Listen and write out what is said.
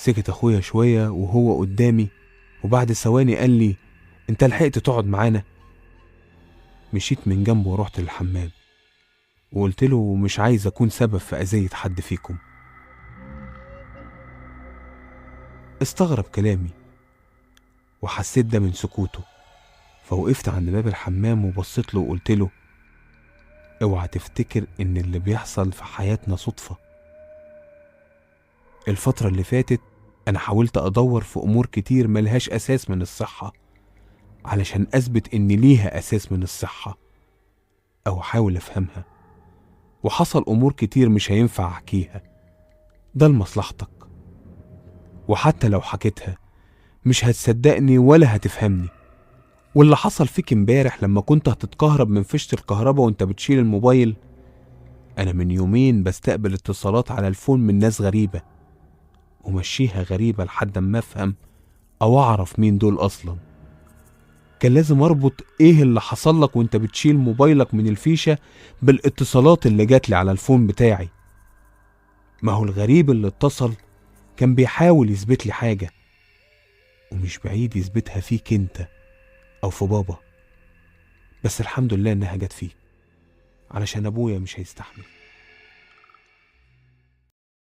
سكت اخويا شوية وهو قدامي، وبعد ثواني قال لي: انت لحقت تقعد معانا؟ مشيت من جنبه ورحت للحمام وقلت له مش عايز اكون سبب في اذية حد فيكم. استغرب كلامي وحسيت ده من سكوته، فوقفت عند باب الحمام وبصيت له وقلت له: اوعى تفتكر ان اللي بيحصل في حياتنا صدفة. الفترة اللي فاتت انا حاولت ادور في امور كتير ملهاش اساس من الصحة علشان اثبت ان ليها اساس من الصحة او احاول افهمها، وحصل امور كتير مش هينفع احكيها، ده لمصلحتك، وحتى لو حكيتها مش هتصدقني ولا هتفهمني. واللي حصل فيك امبارح لما كنت هتتكهرب من فيشة الكهرباء وانت بتشيل الموبايل، انا من يومين بستقبل اتصالات على الفون من ناس غريبة ومشيها غريبة لحد ما افهم او اعرف مين دول اصلا. كان لازم اربط ايه اللي حصل لك وانت بتشيل موبايلك من الفيشة بالاتصالات اللي جاتلي على الفون بتاعي. ما هو الغريب اللي اتصل كان بيحاول يثبت لي حاجة، ومش بعيد يثبتها فيك انت او في بابا، بس الحمد لله انها جت فيك علشان ابويا مش هيستحمل.